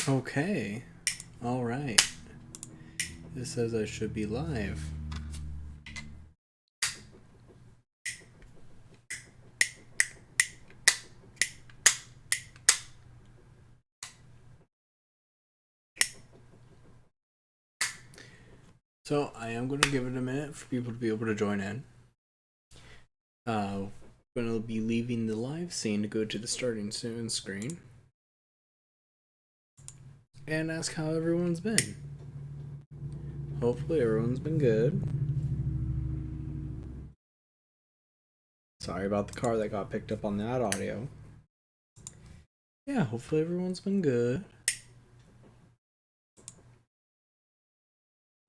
Okay. Alright. This says I should be live. So I am going to give it a minute for people to be able to join in. I'm going to be leaving the live scene to go to the starting soon screen and ask how everyone's been. Hopefully everyone's been good. Sorry about the car that got picked up on that audio. Yeah, hopefully everyone's been good.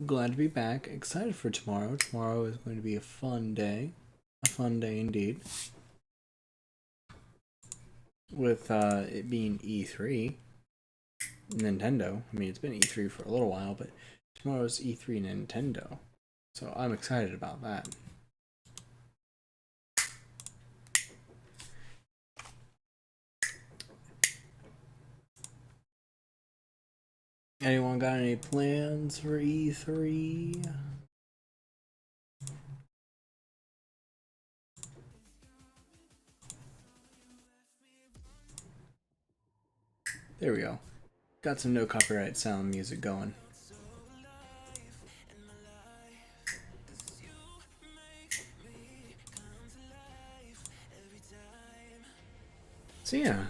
Glad to be back. Excited for tomorrow. Tomorrow is going to be a fun day. A fun day indeed. With it being E3. Nintendo. I mean, it's been E3 for a little while, but tomorrow's E3 Nintendo. So I'm excited about that. Anyone got any plans for E3? There we go. Got some no copyright sound music going. So yeah,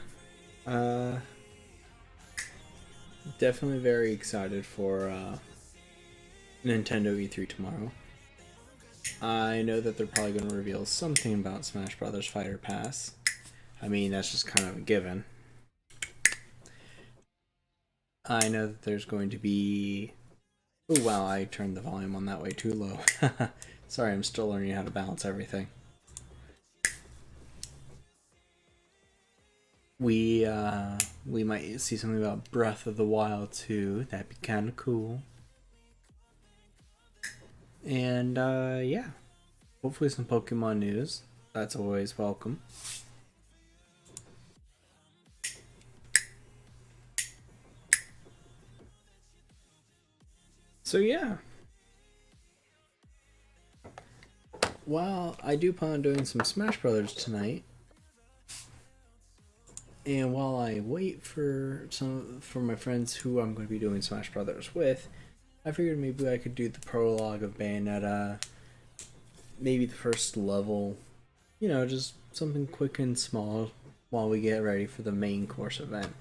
definitely very excited for Nintendo E3 tomorrow. I know that they're probably going to reveal something about Smash Brothers Fighter Pass. I mean, that's just kind of a given. I know that there's going to be... Oh wow, I turned the volume on that way too low. Sorry, I'm still learning how to balance everything. We might see something about Breath of the Wild too. That'd be kind of cool. And yeah, hopefully some Pokemon news. That's always welcome. So yeah. Well, I do plan on doing some Smash Brothers tonight. And while I wait for my friends who I'm going to be doing Smash Brothers with, I figured maybe I could do the prologue of Bayonetta, maybe the first level, you know, just something quick and small while we get ready for the main course event.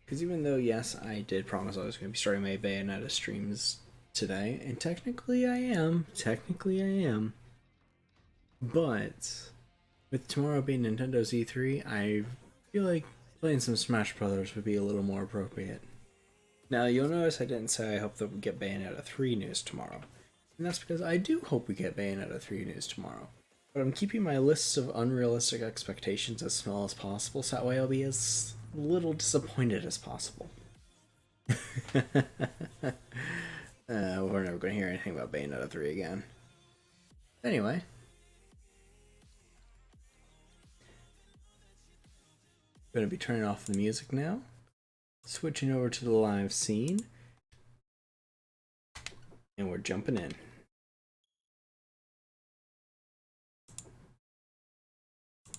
Because even though, yes, I did promise I was going to be starting my Bayonetta streams today, and technically I am, but with tomorrow being Nintendo's E3, I feel like playing some Smash Brothers would be a little more appropriate. Now, you'll notice I didn't say I hope that we get Bayonetta 3 news tomorrow. And that's because I do hope we get Bayonetta 3 news tomorrow. But I'm keeping my lists of unrealistic expectations as small as possible, so that way I'll be as little disappointed as possible. We're never going to hear anything about Bayonetta 3 again. Anyway. Going to be turning off the music now. Switching over to the live scene. And we're jumping in.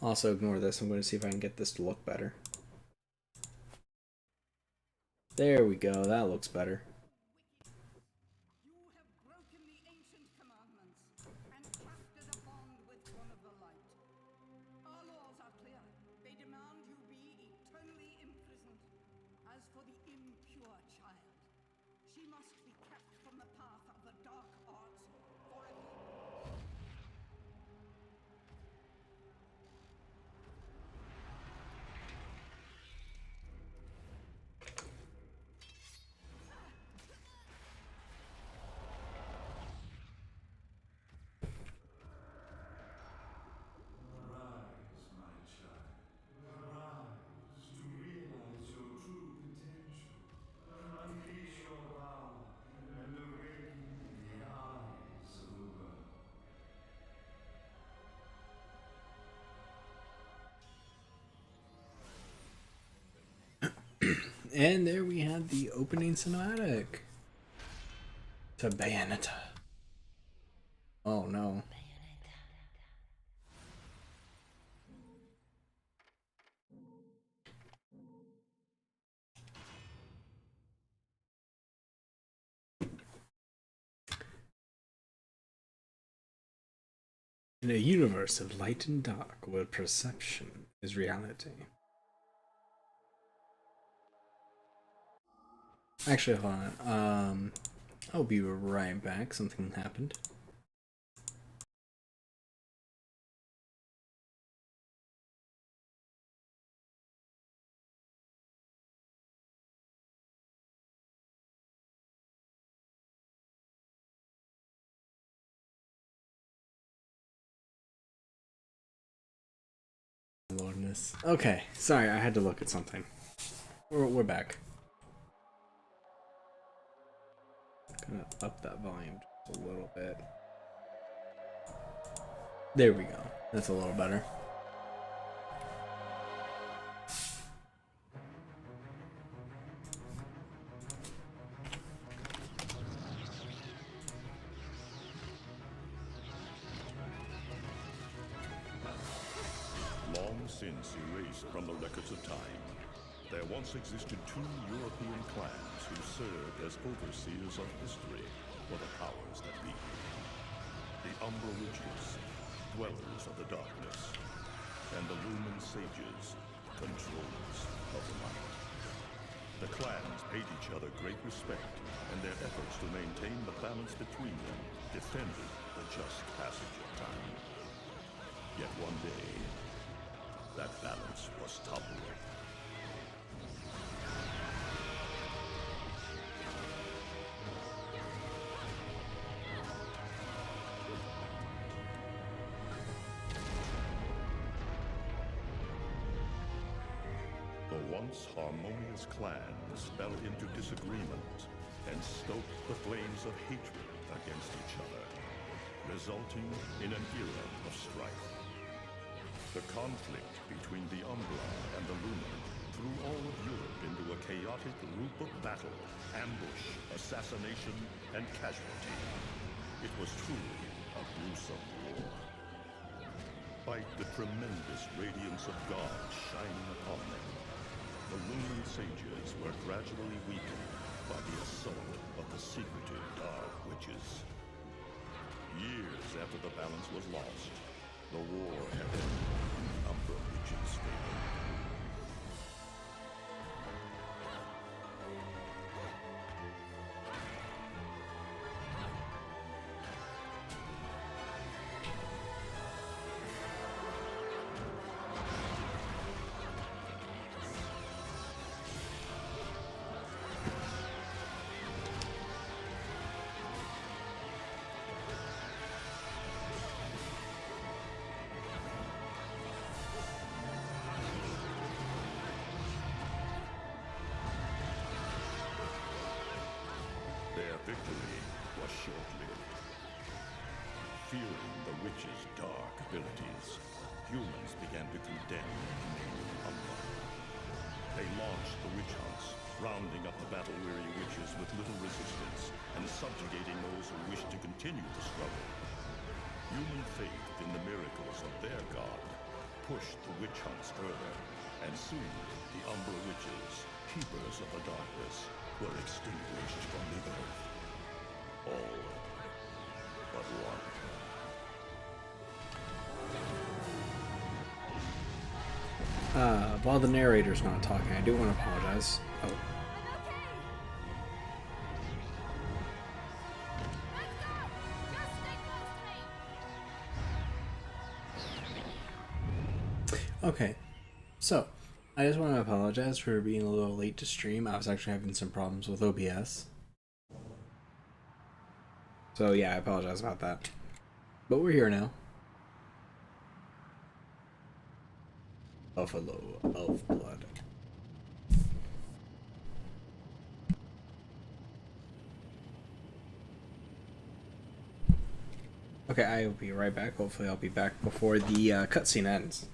Also ignore this, I'm going to see if I can get this to look better. There we go, that looks better. Rise to realize your true potential. Unleash your power And there we have the opening cinematic to Bayonetta. Oh no. In a universe of light and dark, where perception is reality. Actually, hold on. I'll be right back. Something happened. Lordness. Okay, sorry, I had to look at something. We're back. Gonna up that volume just a little bit. There we go. That's a little better. Long since erased from the records of time, there once existed two European clans who served as overseers of history for the powers that be. The Umbra Witches, dwellers of the darkness, and the Lumen Sages, controllers of the light. The clans paid each other great respect, and their efforts to maintain the balance between them defended the just passage of time. Yet one day, that balance was toppled. The once harmonious clans fell into disagreement and stoked the flames of hatred against each other, resulting in an era of strife. The conflict between the Umbra and the Lumen threw all of Europe into a chaotic loop of battle, ambush, assassination, and casualty. It was truly a gruesome war. Despite the tremendous radiance of God shining upon them, the Lumen Sages were gradually weakened by the assault of the secretive Dark Witches. Years after the balance was lost, the war had ended in the Umbra Witches' favor. Their victory was short-lived. Fearing the witches' dark abilities, humans began to condemn the name Umbra. They launched the witch hunts, rounding up the battle-weary witches with little resistance and subjugating those who wished to continue the struggle. Human faith in the miracles of their god pushed the witch hunts further, and soon the Umbra Witches, keepers of the darkness, were extinguished from the earth. All but one. While the narrator's not talking, I do want to apologize. Oh. Okay, so I just want to apologize for being a little late to stream. I was actually having some problems with OBS. So yeah, I apologize about that. But we're here now. Buffalo of blood. Okay, I will be right back. Hopefully I'll be back before the cutscene ends.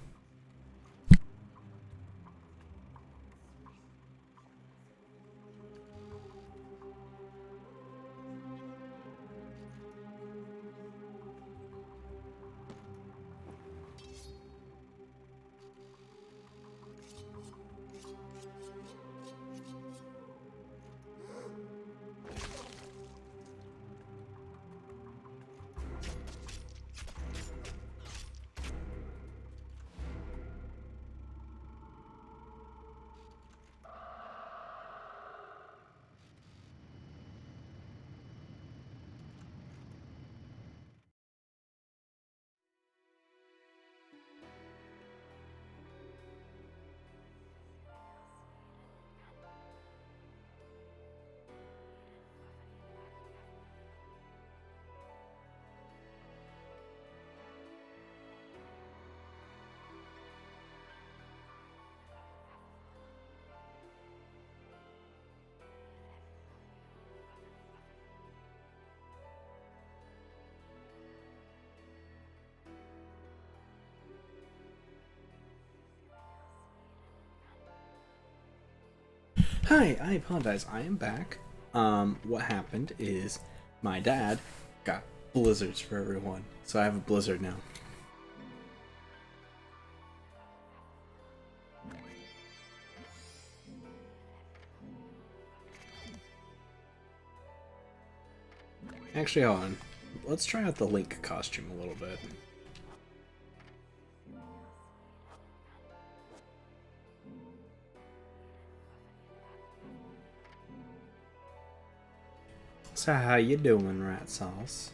Hi, I apologize. I am back. What happened is my dad got blizzards for everyone, so I have a blizzard now. Actually, hold on. Let's try out the Link costume a little bit. So how you doing, Rat Sauce?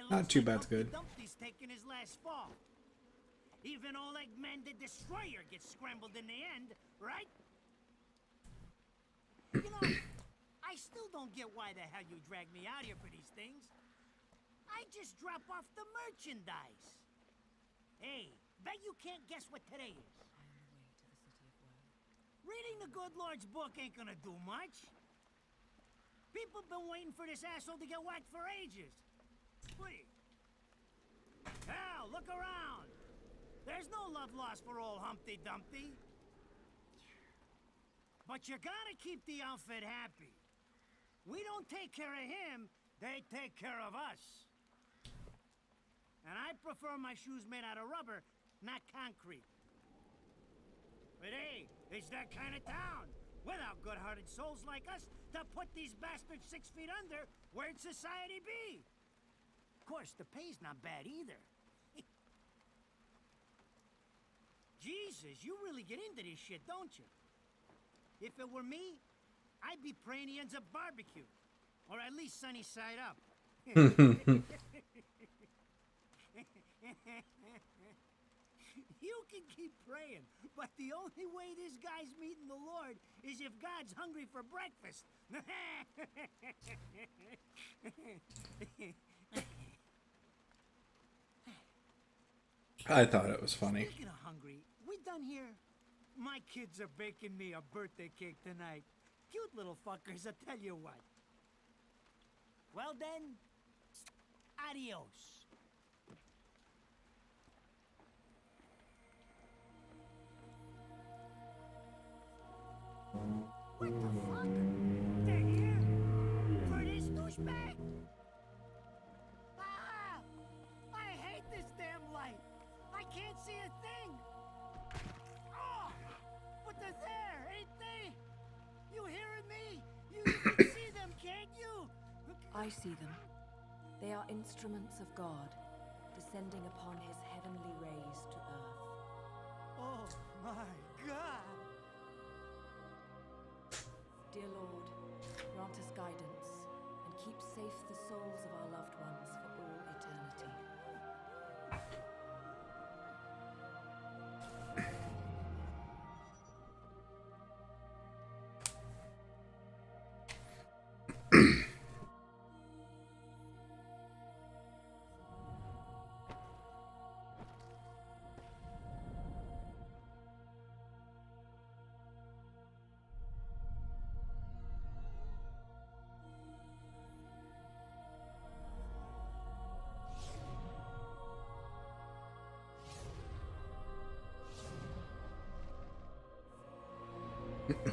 Not too bad, good. Dumpty's taking his last fall. Even old Eggman the Destroyer gets scrambled in the end, right? You know, I still don't get why the hell you drag me out here for these things. I just drop off the merchandise. Hey, bet you can't guess what today is. Reading the good Lord's book ain't gonna do much. People been waiting for this asshole to get whacked for ages. Please. Hell, look around. There's no love lost for old Humpty Dumpty. But you gotta keep the outfit happy. We don't take care of him, they take care of us. And I prefer my shoes made out of rubber, not concrete. But hey, it's that kind of town. Without good-hearted souls like us to put these bastards 6 feet under, where'd society be? Of course, the pay's not bad either. Jesus, you really get into this shit, don't you? If it were me, I'd be praying he ends up barbecued. Or at least sunny side up. You can keep praying, but the only way this guy's meeting the Lord is if God's hungry for breakfast. I thought it was funny. Speaking of hungry, we done here? My kids are baking me a birthday cake tonight. Cute little fuckers, I tell you what. Well then, adios. What the fuck? They're here? For this douchebag? Ah! I hate this damn light. I can't see a thing. Oh! But they're there, ain't they? You hearing me? You can see them, can't you? I see them. They are instruments of God, descending upon his heavenly rays to earth. Oh my God! Dear Lord, grant us guidance, and keep safe the souls of our loved ones for all eternity.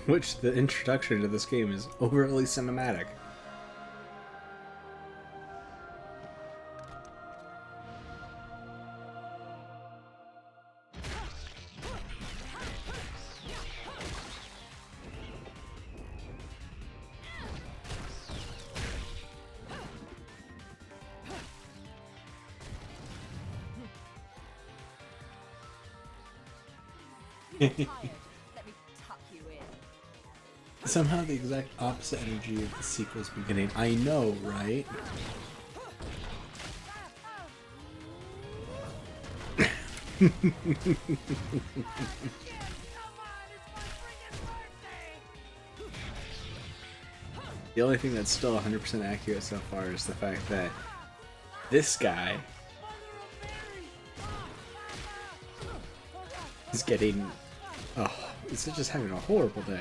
Which the introduction to this game is overly cinematic. Tired. Let me tuck you in. Somehow the exact opposite energy of the sequel's beginning. I know, right? The only thing that's still 100% accurate so far is the fact that this guy is getting... Oh, it's just having a horrible day.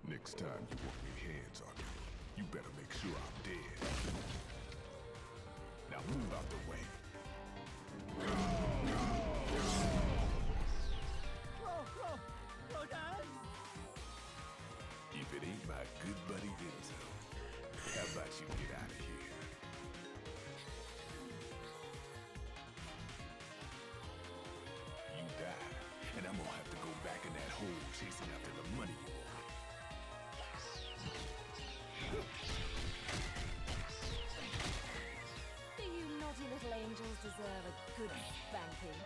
Next time you want your hands on me, you better make sure I'm dead. Now move out the way. If it ain't my good buddy Enzo, how about you get out of here? You die, and I'm gonna have to go back in that hole chasing after the money you want. Do you naughty little angels deserve a good spanking?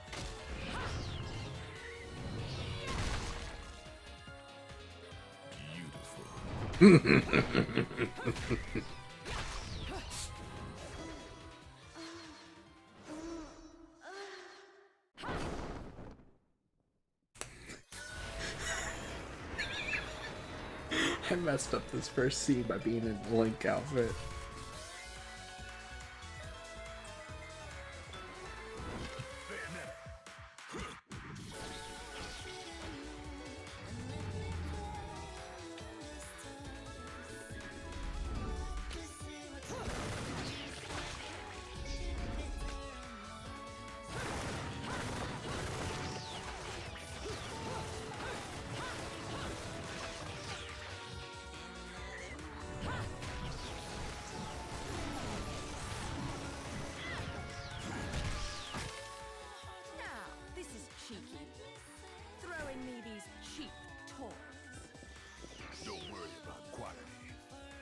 I messed up this first scene by being in a Link outfit. Now, this is cheeky. Throwing me these cheap toys. Don't worry about quantity.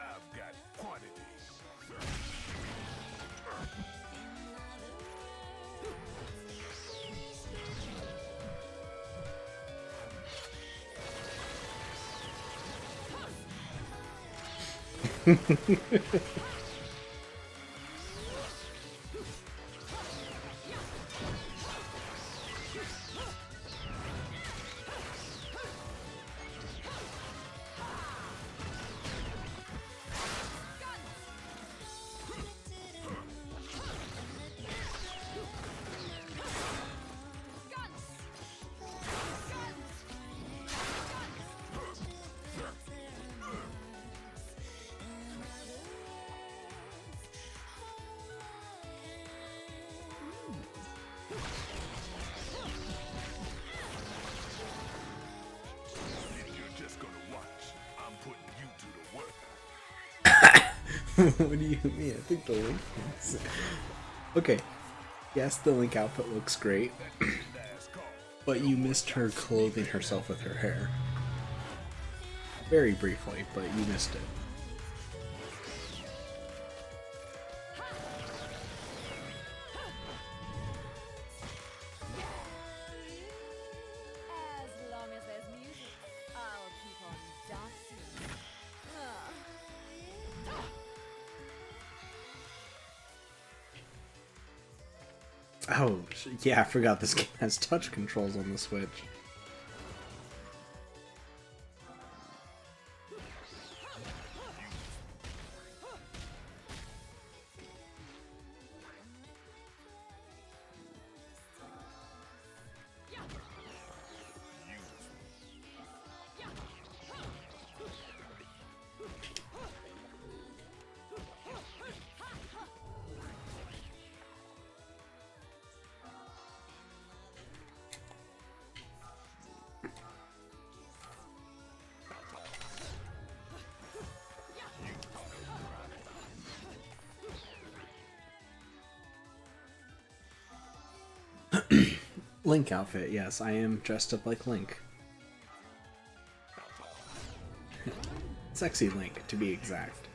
I've got quantity. You're just gonna watch. I'm putting you to the work. What do you mean? I think the Link is... Okay. Yes, the Link outfit looks great. But you missed her clothing herself with her hair. Very briefly, but you missed it. As long as there's music, I'll keep on dancing. Oh, yeah, I forgot this game has touch controls on the Switch. Link outfit, yes, I am dressed up like Link. Sexy Link, to be exact.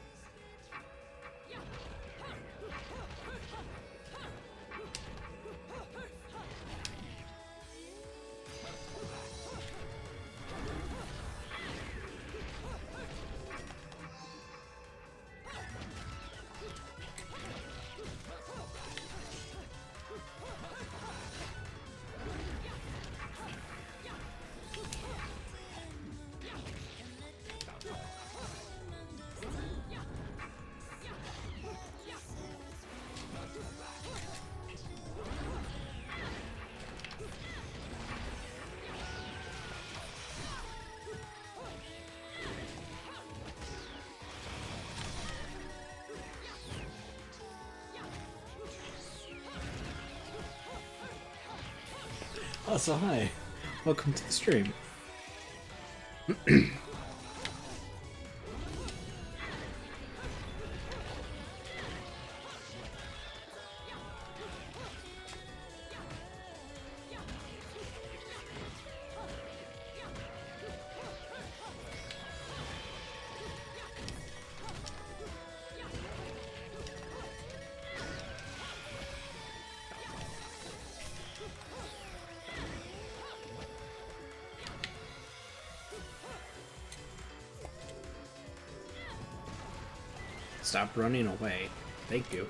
Oh, so hi. Welcome to the stream. Stop running away. Thank you.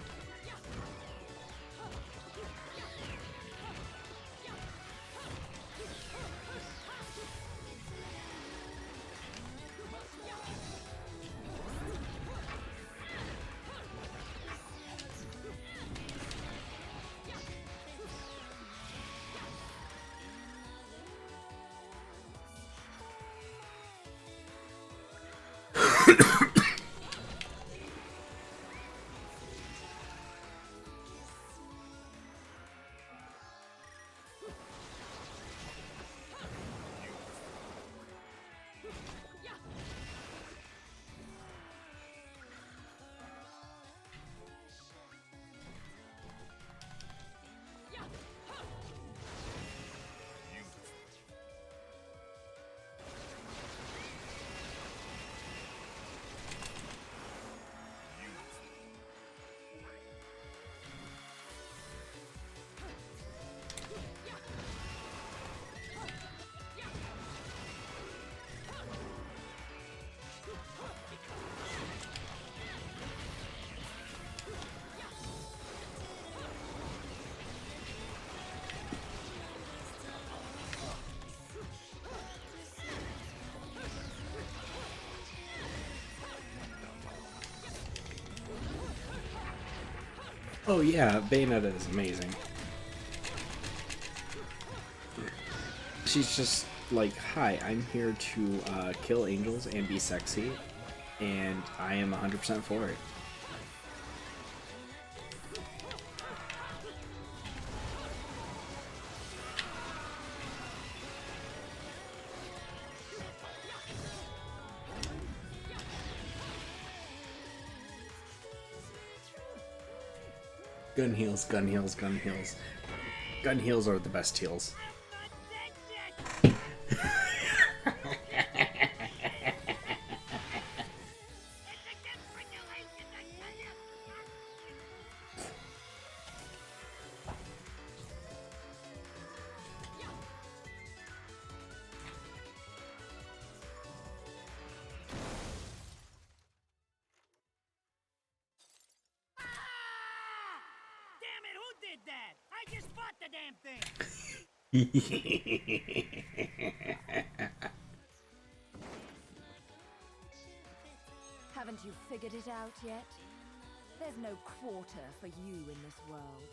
Oh yeah, Bayonetta is amazing. She's just like, hi, I'm here to kill angels and be sexy, and I am 100% for it. Gun heals, gun heals, gun heals. Gun heals are the best heals. That? I just bought the damn thing. Haven't you figured it out yet? There's no quarter for you in this world.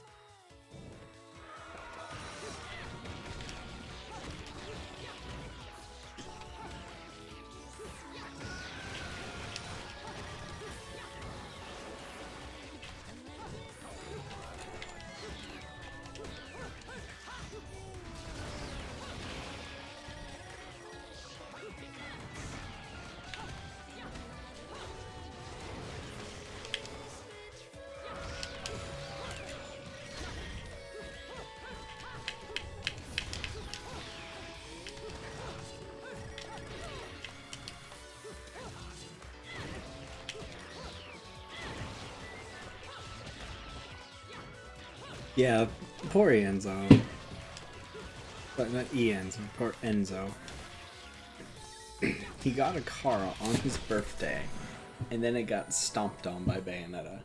Yeah, poor Enzo. But not Enzo, poor Enzo. He got a car on his birthday, and then it got stomped on by Bayonetta.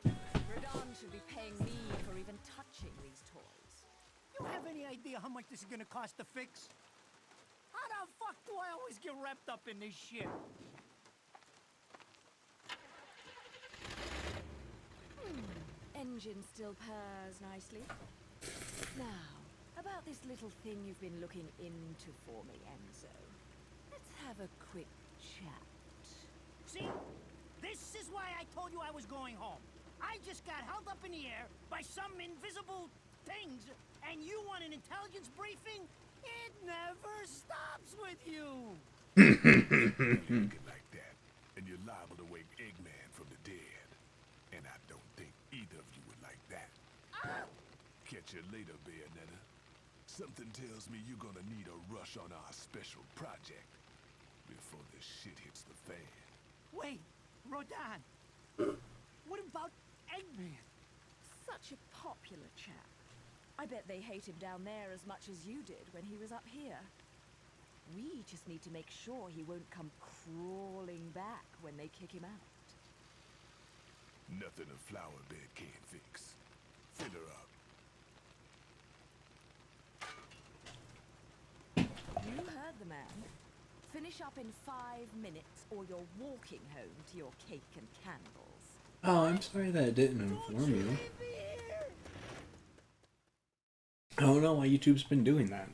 Radon should be paying me for even touching these toys. You have any idea how much this is gonna cost to fix? How the fuck do I always get wrapped up in this shit? Engine still purrs nicely. Now, about this little thing you've been looking into for me, Enzo. Let's have a quick chat. See? This is why I told you I was going home. I just got held up in the air by some invisible things, and you want an intelligence briefing? It never stops with you! You get like that, and you're liable to wake Eggman from the dead. And I don't think either of you would like that. Catch you later, Bayonetta. Something tells me you're gonna need a rush on our special project before this shit hits the fan. Wait, Rodan. What about Eggman? Such a popular chap. I bet they hate him down there as much as you did when he was up here. We just need to make sure he won't come crawling back when they kick him out. Nothing a flower bed can't fix. Fill her up. You heard the man. Finish up in 5 minutes or you're walking home to your cake and candles. Oh, I'm sorry that it didn't inform you. I don't know why YouTube's been doing that.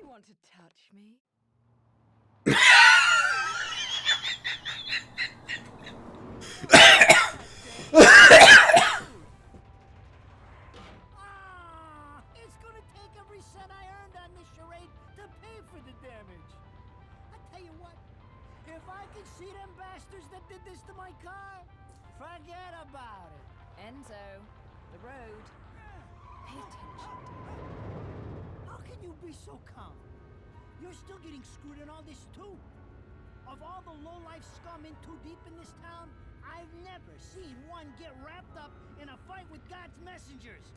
You want to touch me? It's gonna take every cent I earned on this charade to pay for the damage. I tell you what, if I could see them bastards that did this to my car, forget about it. Enzo, the road. Pay attention. How can you be so calm? You're still getting screwed in all this too. Of all the low-life scum in too deep in this town, I've never seen one get wrapped up in a fight with God's messengers.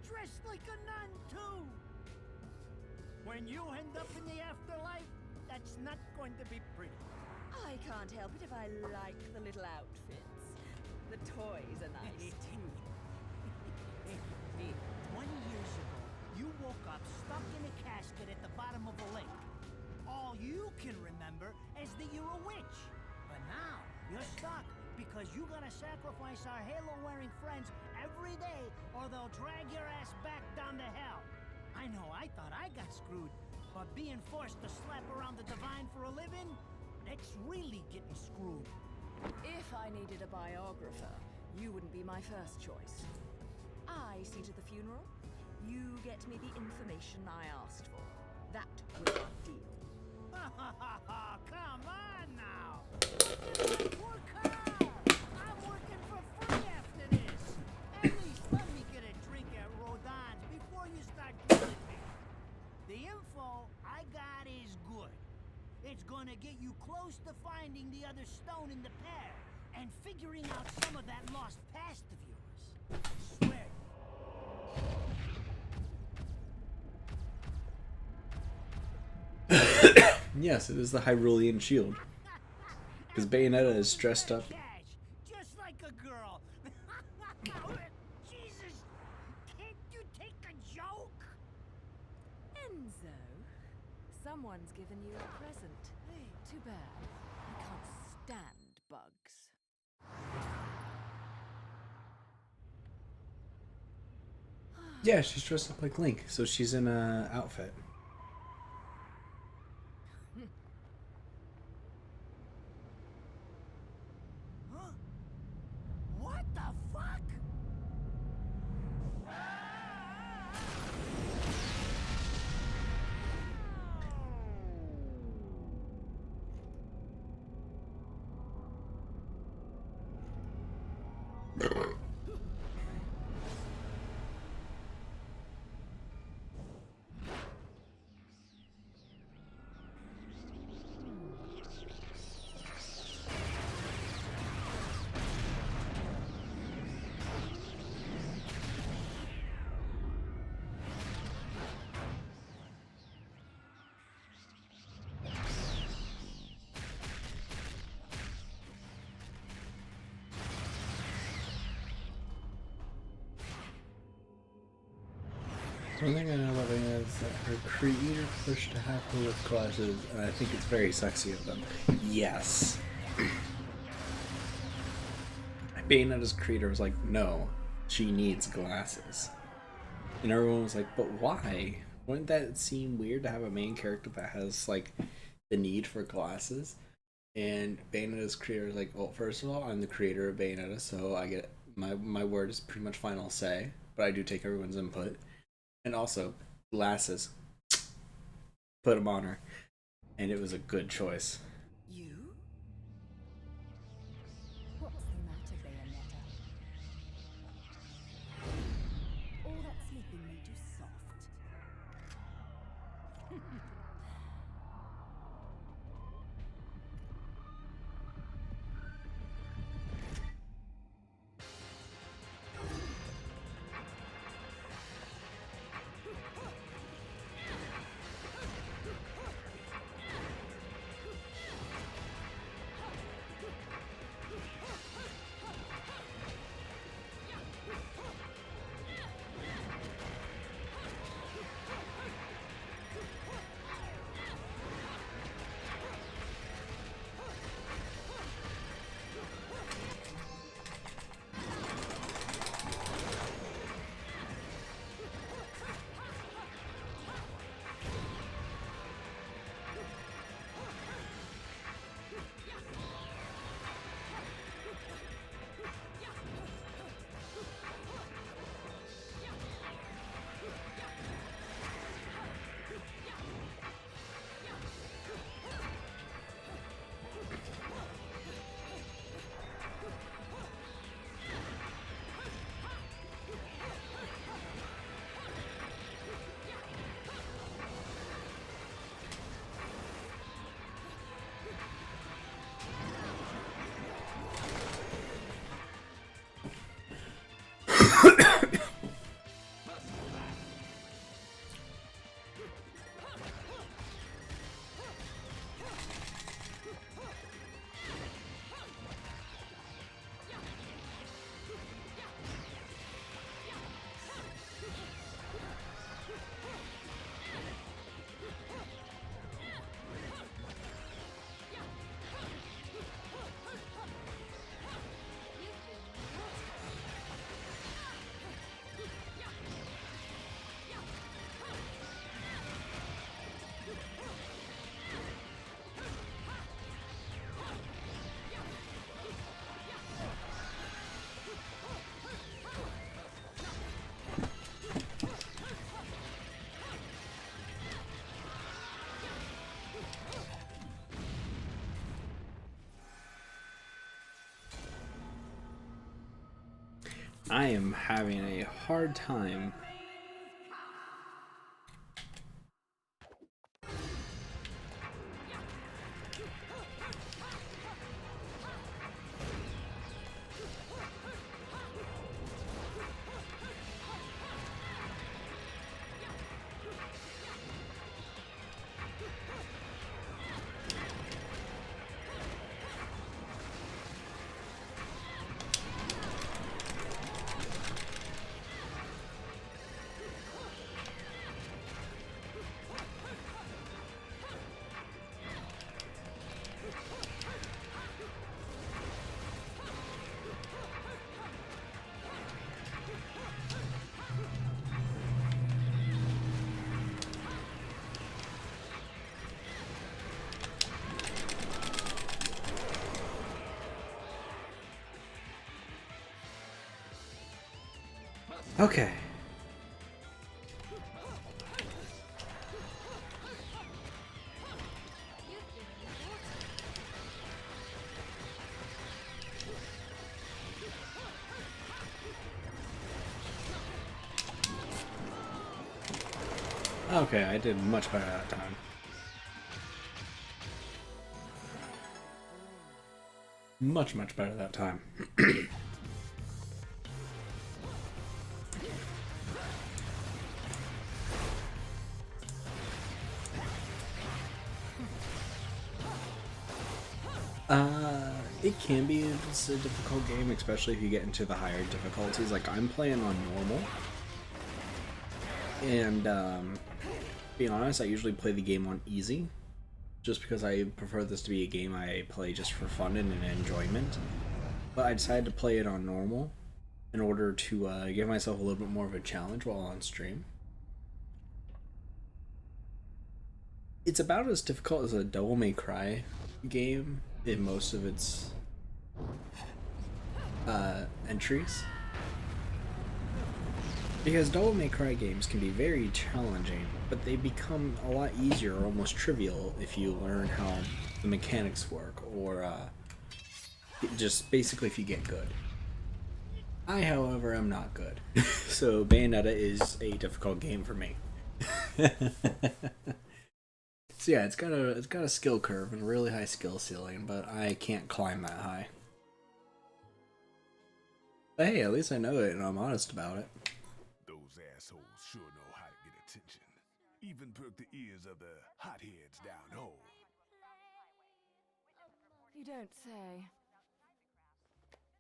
Dressed like a nun too. When you end up in the afterlife, that's not going to be pretty. I can't help it if I like the little outfits. The toys are nice too. 20 years ago, you woke up stuck in a casket at the bottom of a lake. All you can remember is that you're a witch. But now, you're stuck because you gotta sacrifice our halo-wearing friends every day or they'll drag your ass back down to hell. I know, I thought I got screwed, but being forced to slap around the divine for a living, that's really getting screwed. If I needed a biographer, you wouldn't be my first choice. I see to the funeral. You get me the information I asked for. That was our deal. Come on now! Poor car! I'm working for free after this! At least let me get a drink at Rodon's before you start grilling me. The info I got is good. It's gonna get you close to finding the other stone in the pair and figuring out some of that lost past of yours. I swear. Yes, it is the Hyrulean shield. Because Bayonetta is dressed up. Just like a girl. Jesus, can't you take a joke? Enzo, someone's given you a present. Too bad. I can't stand bugs. Yeah, she's dressed up like Link, so she's in a outfit. Huh? What the fuck? One thing I know about Bayonetta is that her creator pushed to have her with glasses, and I think it's very sexy of them. Yes. Bayonetta's creator was like, no, she needs glasses. And everyone was like, but why? Wouldn't that seem weird to have a main character that has, like, the need for glasses? And Bayonetta's creator was like, well, first of all, I'm the creator of Bayonetta, so I get my word is pretty much final say, but I do take everyone's input. And also, glasses. Put them on her. And it was a good choice. You? What's the matter, Bayonetta? All that sleeping made you soft. I am having a hard time. Okay. Okay, I did much better that time. Much better that time. It can be a difficult game, especially if you get into the higher difficulties. Like, I'm playing on normal. And be honest, I usually play the game on easy, just because I prefer this to be a game I play just for fun and an enjoyment. But I decided to play it on normal in order to give myself a little bit more of a challenge while on stream. It's about as difficult as a Devil May Cry game in most of its entries. Because Devil May Cry games can be very challenging, but they become a lot easier or almost trivial if you learn how the mechanics work, or just basically if you get good. I, however, am not good. So Bayonetta is a difficult game for me. So yeah, it's got a skill curve and a really high skill ceiling, but I can't climb that high. But hey, at least I know it and I'm honest about it. Those assholes sure know how to get attention. Even perk the ears of the hotheads down home. You don't say.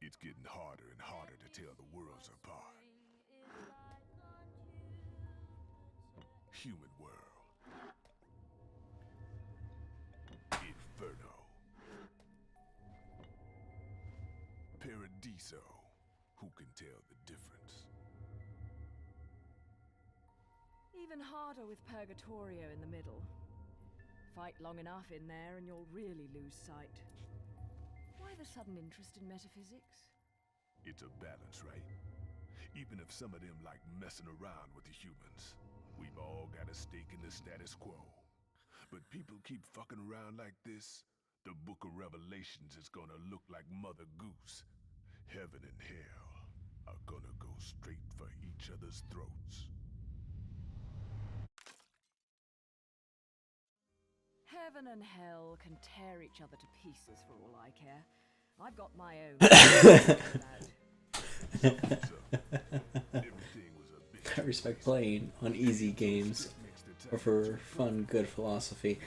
It's getting harder and harder to tell the worlds apart. Human world. Inferno. Paradiso. Who can tell the difference? Even harder with Purgatorio in the middle. Fight long enough in there and you'll really lose sight. Why the sudden interest in metaphysics? It's a balance, right? Even if some of them like messing around with the humans, we've all got a stake in the status quo. But people keep fucking around like this, the Book of Revelations is gonna look like Mother Goose. Heaven and hell are gonna go straight for each other's throats. Heaven and hell can tear each other to pieces for all I care. I've got my own. Everything was a bit I respect playing on easy games or for fun, good philosophy.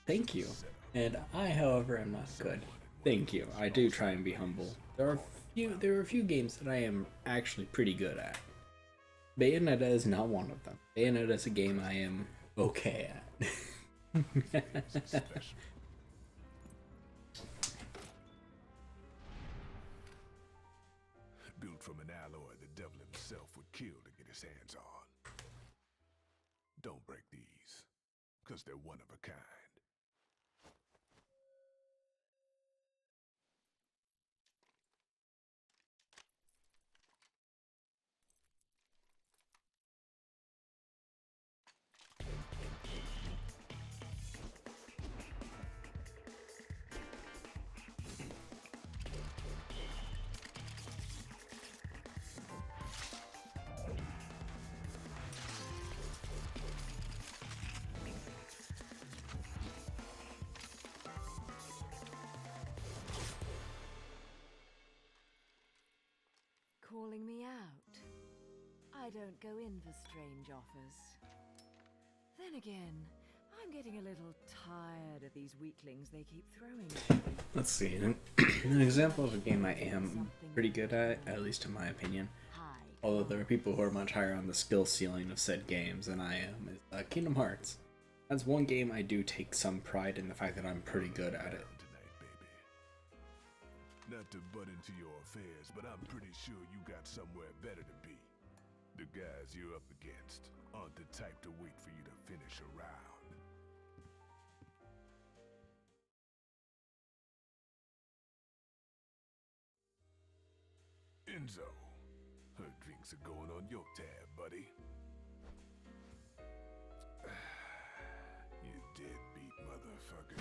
Thank you. And I, however, am not good. Thank you. I do try and be humble. There are a few games that I am actually pretty good at. Bayonetta is not one of them. Bayonetta is a game I am okay at. built from an alloy the devil himself would kill to get his hands on. Don't break these, because they're one of a kind. Calling me out. I don't go in for strange offers. Then again, I'm getting a little tired of these weaklings they keep throwing at me. Let's see. An example of a game I am pretty good at least in my opinion, although there are people who are much higher on the skill ceiling of said games than I am, is Kingdom Hearts. That's one game I do take some pride in the fact that I'm pretty good at it. Not to butt into your affairs, but I'm pretty sure you got somewhere better to be. The guys you're up against aren't the type to wait for you to finish a round. Enzo, her drinks are going on your tab, buddy. You deadbeat motherfucker.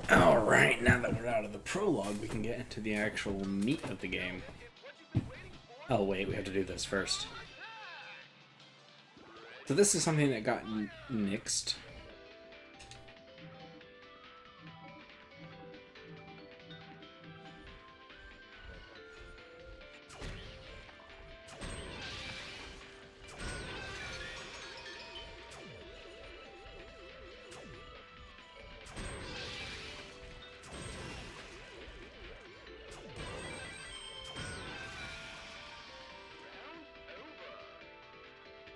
Alright, now that we're out of the prologue, we can get into the actual meat of the game. Oh wait, we have to do this first. So this is something that got nixed.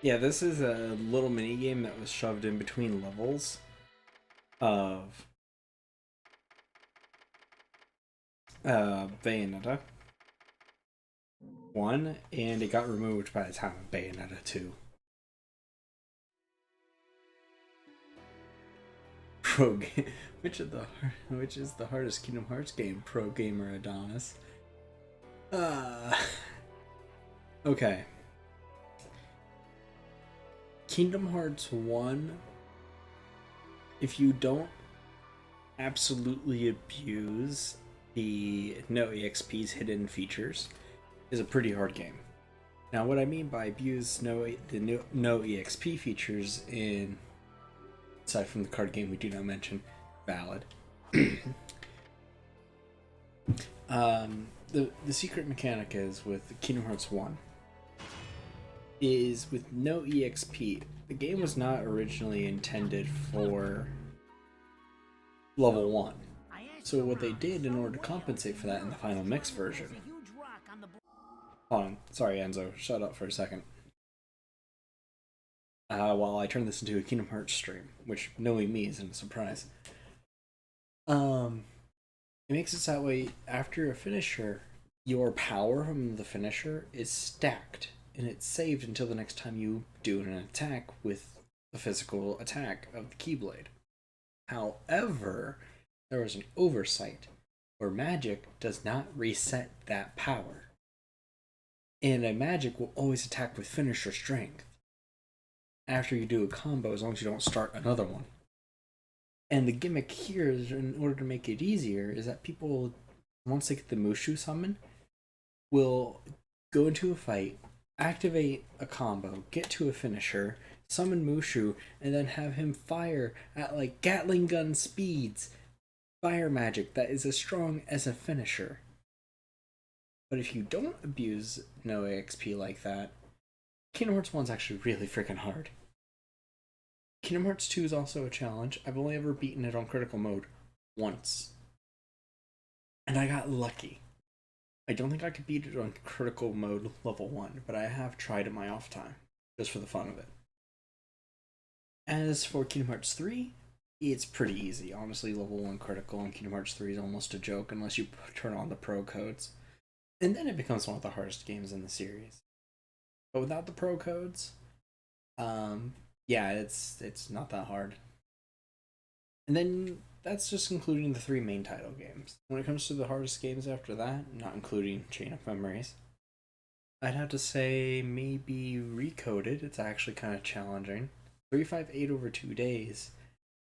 Yeah, this is a little mini game that was shoved in between levels of Bayonetta 1, and it got removed by the time of Bayonetta 2. Which is the hardest Kingdom Hearts game? Pro Gamer Adonis. Okay. Kingdom Hearts 1, if you don't absolutely abuse the no EXP's hidden features, is a pretty hard game. Now, what I mean by abuse no EXP features, in aside from the card game we do not mention, valid. The secret mechanic is with Kingdom Hearts 1 is with no EXP. The game was not originally intended for level 1. So what they did in order to compensate for that in the final mix version... Hold on. Sorry, Enzo. Shut up for a second. While I turn this into a Kingdom Hearts stream, which knowing me isn't a surprise. It makes it that way after a finisher, your power from the finisher is stacked, and it's saved until the next time you do an attack with a physical attack of the Keyblade. However, there was an oversight where magic does not reset that power. And a magic will always attack with finisher strength after you do a combo, as long as you don't start another one. And the gimmick here is, in order to make it easier, is that people, once they get the Mushu summon, will go into a fight, activate a combo, get to a finisher, summon Mushu, and then have him fire at like Gatling gun speeds fire magic that is as strong as a finisher. But if you don't abuse no EXP like that, Kingdom Hearts 1 is actually really freaking hard. Kingdom Hearts 2 is also a challenge. I've only ever beaten it on critical mode once. And I got lucky. I don't think I could beat it on critical mode level 1, but I have tried in my off time, just for the fun of it. As for Kingdom Hearts 3, it's pretty easy. Honestly, level 1 critical on Kingdom Hearts 3 is almost a joke unless you turn on the pro codes. And then it becomes one of the hardest games in the series. But without the pro codes, yeah, it's not that hard. And then that's just including the 3 main title games. When it comes to the hardest games after that, not including Chain of Memories, I'd have to say maybe Recoded. It's actually kind of challenging. 358 over 2 days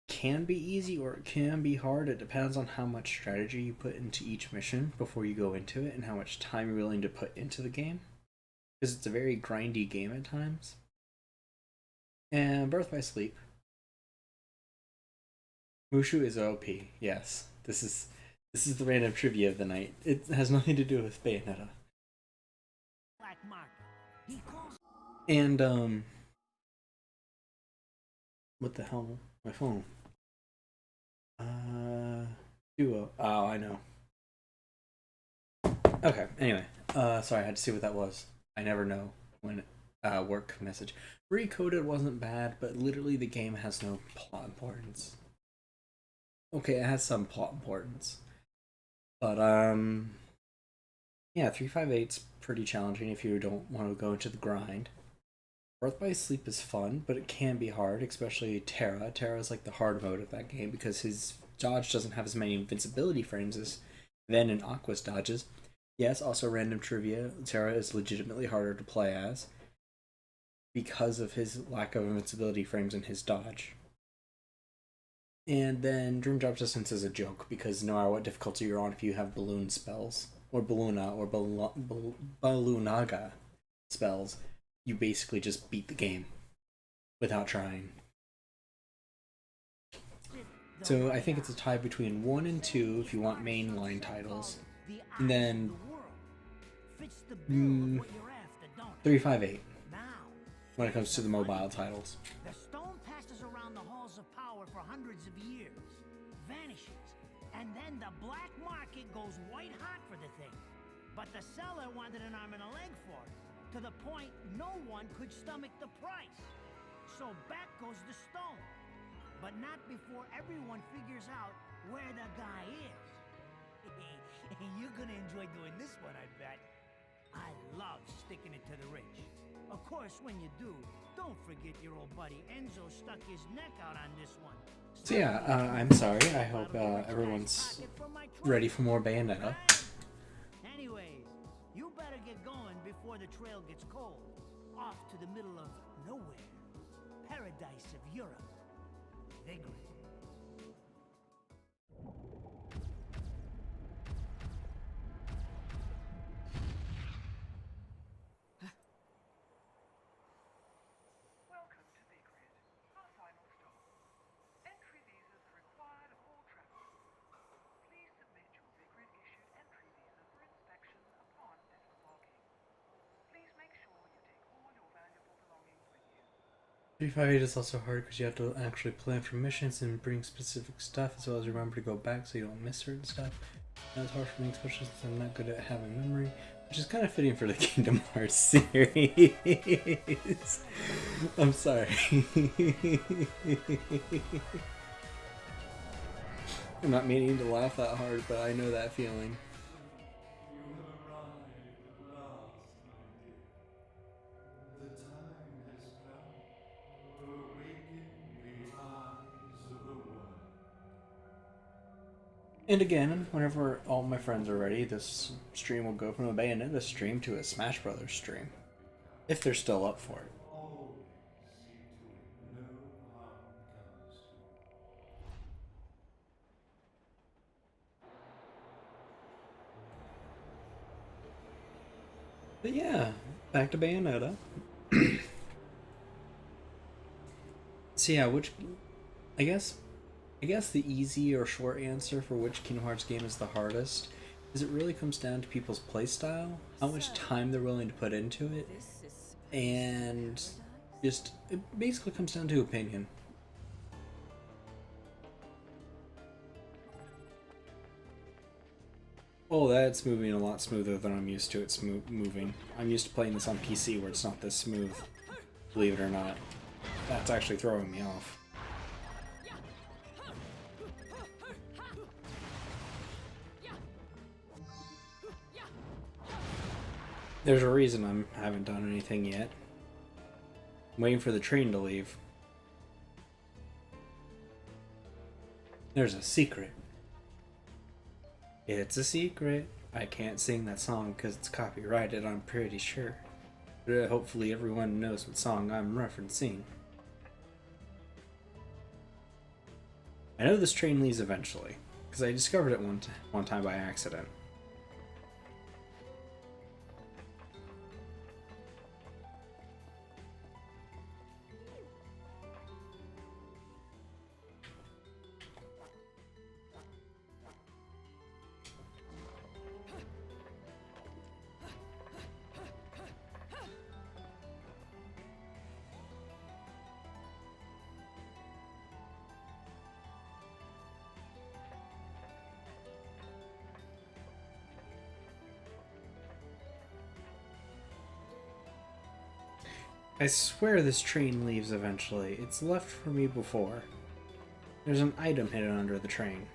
can be easy or it can be hard. It depends on how much strategy you put into each mission before you go into it and how much time you're willing to put into the game. Because it's a very grindy game at times. And Birth by Sleep. Mushu is OP, yes. This is the random trivia of the night. It has nothing to do with Bayonetta. And, what the hell? My phone. Duo. Oh, I know. Okay, anyway. Sorry, I had to see what that was. I never know when work message. Recoded wasn't bad, but literally the game has no plot importance. Okay, it has some plot importance. But, yeah, 358's pretty challenging if you don't want to go into the grind. Birth by Sleep is fun, but it can be hard, especially Terra. Terra is like the hard mode of that game because his dodge doesn't have as many invincibility frames as Ven and Aqua's dodges. Yes, also random trivia, Terra is legitimately harder to play as because of his lack of invincibility frames and his dodge. And then Dream Drop Distance is a joke because no matter what difficulty you're on, if you have balloon spells, or Balluna, or Ballunaga spells, you basically just beat the game without trying. So I think it's a tie between 1 and 2 if you want mainline titles, and then 358 when it comes to the mobile titles. The stone passes around the halls of power for hundreds of years, vanishes, and then the black market goes white hot for the thing. But the seller wanted an arm and a leg for it, to the point no one could stomach the price. So back goes the stone. But not before everyone figures out where the guy is. You're gonna enjoy doing this one, I bet. I love sticking it to the rich. Of course, when you do, don't forget your old buddy Enzo stuck his neck out on this one. So yeah, I'm sorry. I hope everyone's ready for more Bayonetta. Anyways, you better get going before the trail gets cold. Off to the middle of nowhere. Paradise of Europe. Vigrid. Welcome to Vigrid, our final stop. Entry visas are required of all travelers. Please submit your Vigrid-issued entry visa for inspection upon disembarking. Please make sure you take all your valuable belongings with you. 358 is also hard because you have to actually plan for missions and bring specific stuff, as well as remember to go back so you don't miss certain stuff. And it's hard for me, especially since I'm not good at having memory, which is kind of fitting for the Kingdom Hearts series. I'm sorry. I'm not meaning to laugh that hard, but I know that feeling. You have arrived at last, my dear. The time has come to awaken the eyes of the world. And again, whenever all my friends are ready, this stream will go from a Bayonetta stream to a Smash Brothers stream. If they're still up for it. Always see to it no harm comes to you. But yeah, back to Bayonetta. So yeah, I guess the easy or short answer for which Kingdom Hearts game is the hardest is it really comes down to people's playstyle, how much time they're willing to put into it, and just it basically comes down to opinion. Oh, that's moving a lot smoother than I'm used to it moving. I'm used to playing this on PC where it's not this smooth, believe it or not. That's actually throwing me off. There's a reason I haven't done anything yet. I'm waiting for the train to leave. There's a secret. It's a secret. I can't sing that song because it's copyrighted, I'm pretty sure. But hopefully everyone knows what song I'm referencing. I know this train leaves eventually, because I discovered it one time by accident. I swear this train leaves eventually. It's left for me before. There's an item hidden under the train.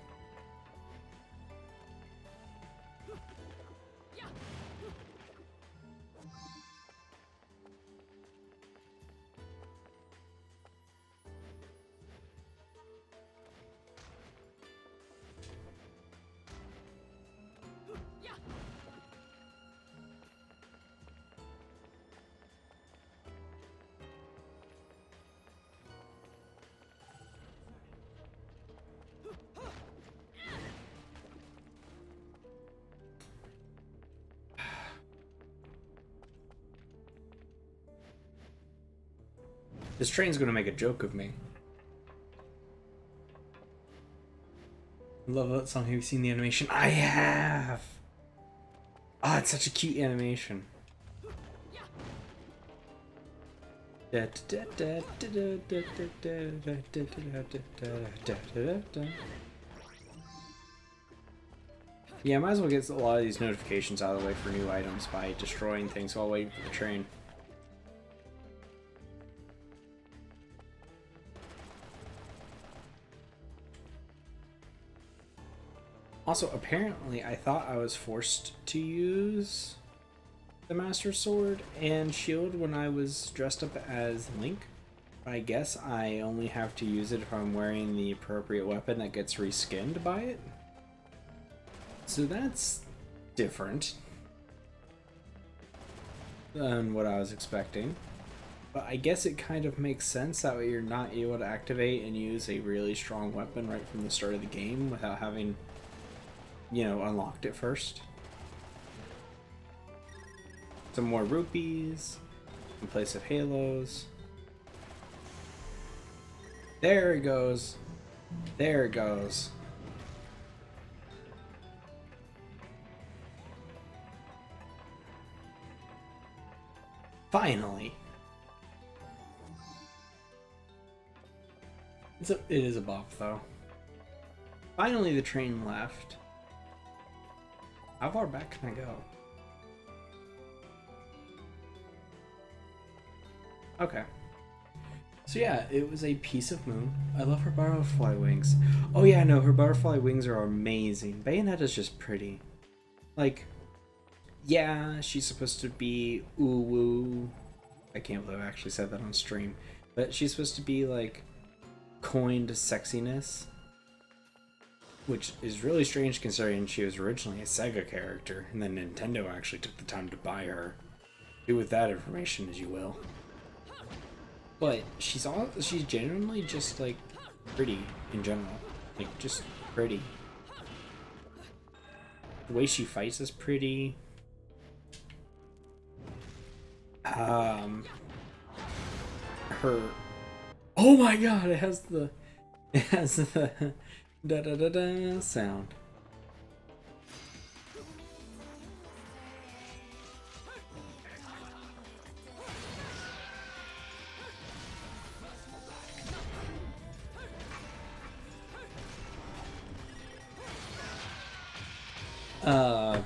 This train's gonna make a joke of me. I love that song. Have you seen the animation? I have! Ah, it's such a cute animation. Yeah, I might as well get a lot of these notifications out of the way for new items by destroying things while waiting for the train. Also, apparently, I thought I was forced to use the Master Sword and Shield when I was dressed up as Link. I guess I only have to use it if I'm wearing the appropriate weapon that gets reskinned by it. So that's different than what I was expecting. But I guess it kind of makes sense that way you're not able to activate and use a really strong weapon right from the start of the game without having, you know, unlocked it first. Some more rupees in place of halos. There it goes. There it goes. Finally. It is a buff though. Finally the train left. How far back can I go? Okay. So yeah, it was a piece of moon. I love her butterfly wings. Oh yeah, no, her butterfly wings are amazing. Bayonetta's just pretty. Like, yeah, she's supposed to be ooh-woo. I can't believe I actually said that on stream. But she's supposed to be like coined sexiness. Which is really strange considering she was originally a Sega character, and then Nintendo actually took the time to buy her. Do with that information as you will. But she's genuinely just like pretty in general. Like just pretty. The way she fights is pretty. Her, oh my god, it has the da da da da sound.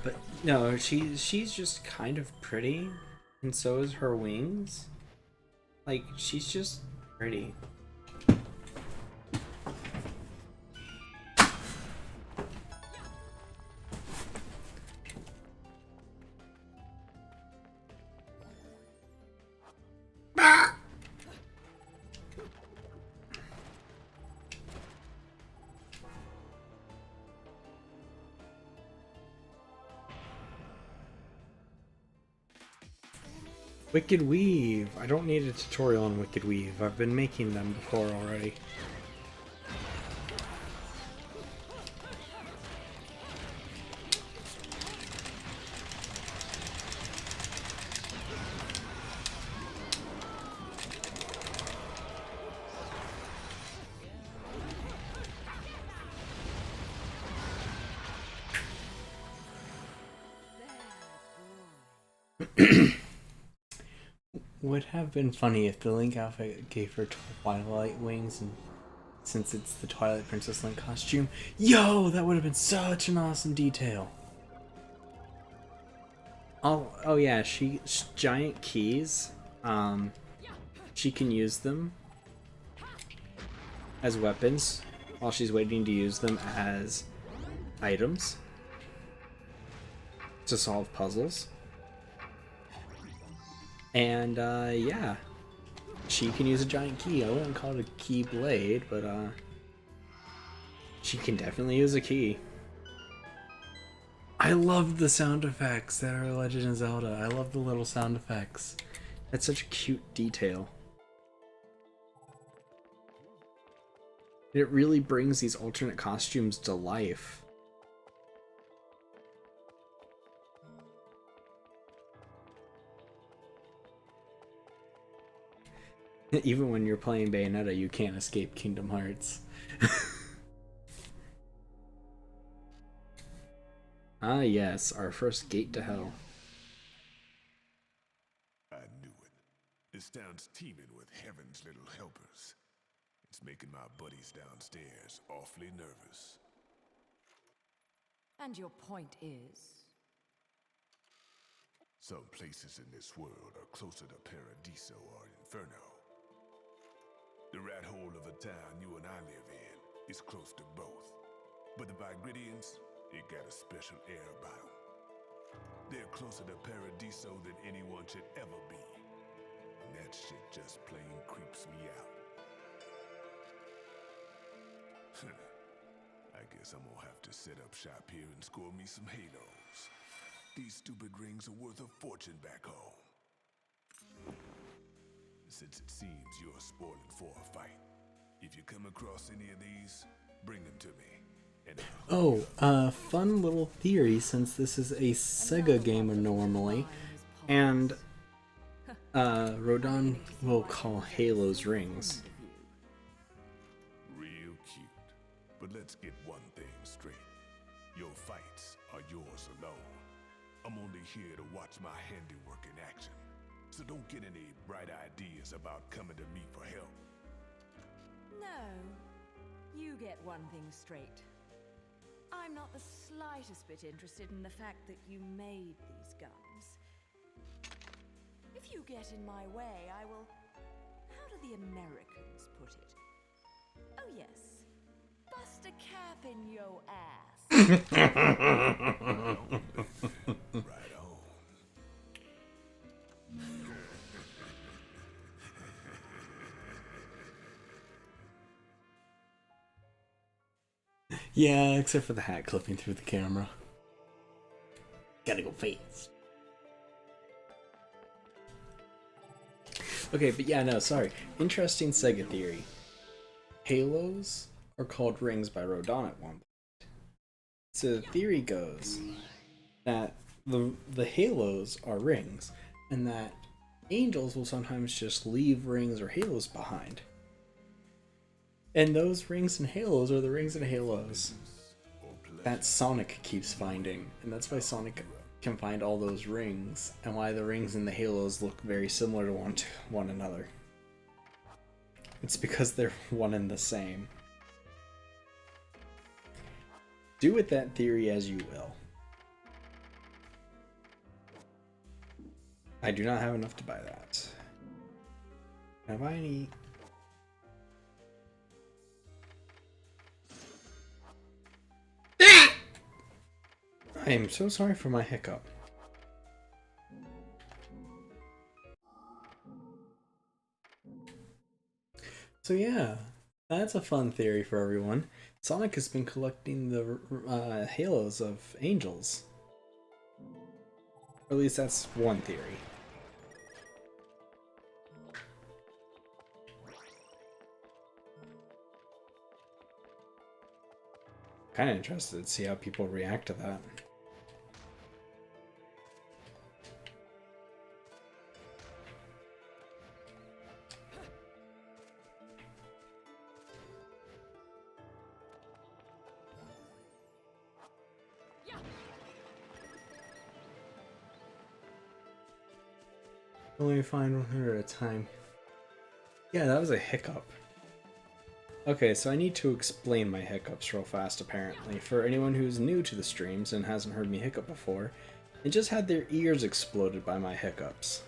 But no, she's just kind of pretty, and so is her wings. Like, she's just pretty. Wicked Weave. I don't need a tutorial on Wicked Weave. I've been making them before already. Would have been funny if the Link outfit gave her Twilight wings, and since it's the Twilight Princess Link costume, yo, that would have been such an awesome detail. Oh yeah, she's giant keys. She can use them as weapons while she's waiting to use them as items to solve puzzles. And, yeah. She can use a giant key. I wouldn't call it a key blade, but, she can definitely use a key. I love the sound effects that are Legend of Zelda. I love the little sound effects. That's such a cute detail. It really brings these alternate costumes to life. Even when you're playing Bayonetta, you can't escape Kingdom Hearts. Ah yes, our first gate to hell. I knew it. This town's teeming with heaven's little helpers. It's making my buddies downstairs awfully nervous. And your point is? Some places in this world are closer to Paradiso or Inferno. The rat hole of a town you and I live in is close to both. But the Vigridians, it got a special air about them. They're closer to Paradiso than anyone should ever be. And that shit just plain creeps me out. I guess I'm gonna have to set up shop here and score me some halos. These stupid rings are worth a fortune back home. Since it seems you're spoiling for a fight, if you come across any of these, bring them to me. And fun little theory, since this is a Sega game normally, and Rodon will call Halos rings. Real cute. But let's get one thing straight. Your fights are yours alone. I'm only here to watch my handiwork in action. So don't get any bright ideas about coming to me for help. No. You get one thing straight. I'm not the slightest bit interested in the fact that you made these guns. If you get in my way, I will... How do the Americans put it? Oh yes. Bust a cap in yo ass. Right on. Yeah, except for the hat clipping through the camera. Gotta go fast. Okay, but yeah, no, sorry. Interesting Sega theory. Halos are called rings by Rodon at one point. So the theory goes that the halos are rings, and that angels will sometimes just leave rings or halos behind. And those rings and halos are the rings and halos that Sonic keeps finding. And that's why Sonic can find all those rings, and why the rings and the halos look very similar to one another. It's because they're one and the same. Do with that theory as you will. I do not have enough to buy that. Can I buy any? I am so sorry for my hiccup. So yeah, that's a fun theory for everyone. Sonic has been collecting the halos of angels. Or at least that's one theory. Kind of interested to see how people react to that. Only find 100 at a time. Yeah, that was a hiccup. Okay, so I need to explain my hiccups real fast, apparently. For anyone who's new to the streams and hasn't heard me hiccup before, and just had their ears exploded by my hiccups.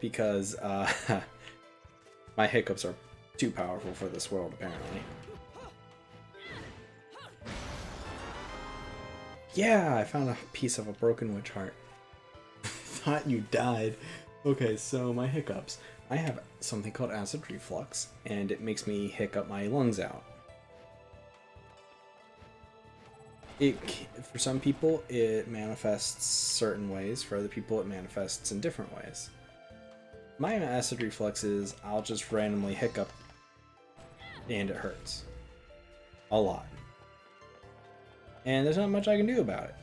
Because, my hiccups are too powerful for this world, apparently. Yeah, I found a piece of a broken witch heart. Thought you died. Okay, so my hiccups. I have something called acid reflux, and it makes me hiccup my lungs out. For some people, it manifests certain ways. For other people, it manifests in different ways. My acid reflux is I'll just randomly hiccup, and it hurts. A lot. And there's not much I can do about it.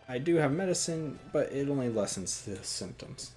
I do have medicine, but it only lessens the symptoms.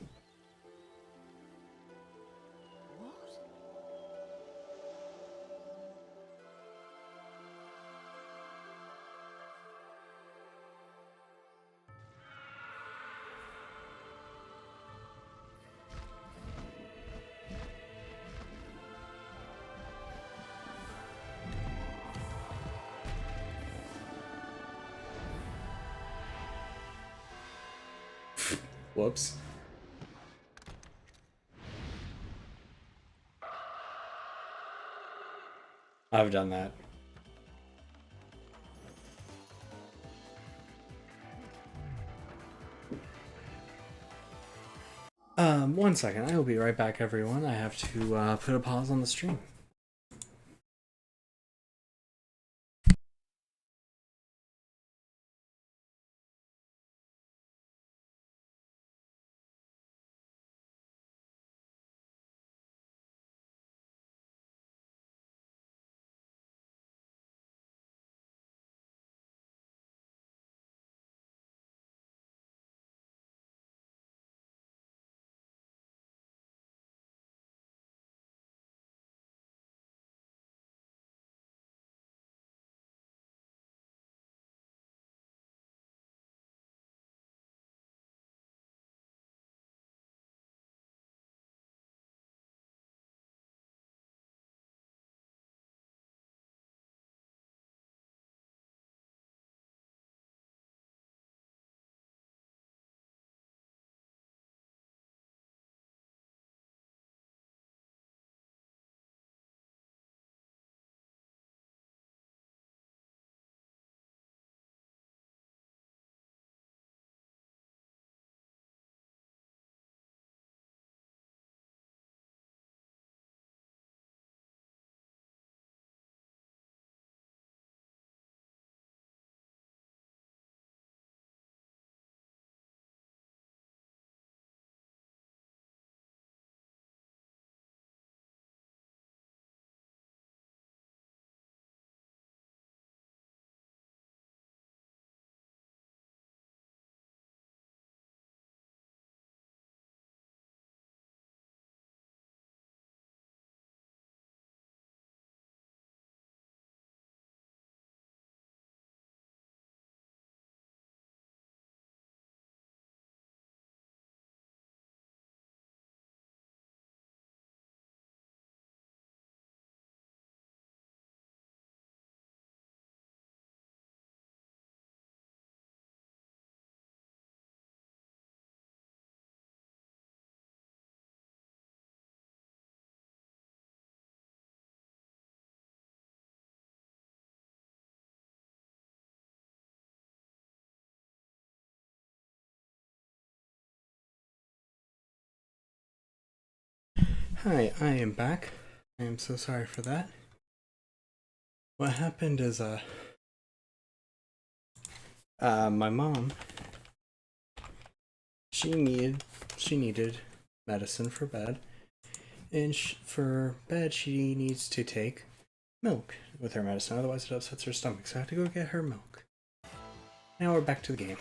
Whoops. I've done that. One second. I will be right back, everyone. I have to put a pause on the stream. Hi, I am back. I am so sorry for that. What happened is, my mom, she needed medicine for bed, and for bed she needs to take milk with her medicine, otherwise it upsets her stomach, so I have to go get her milk. Now we're back to the game.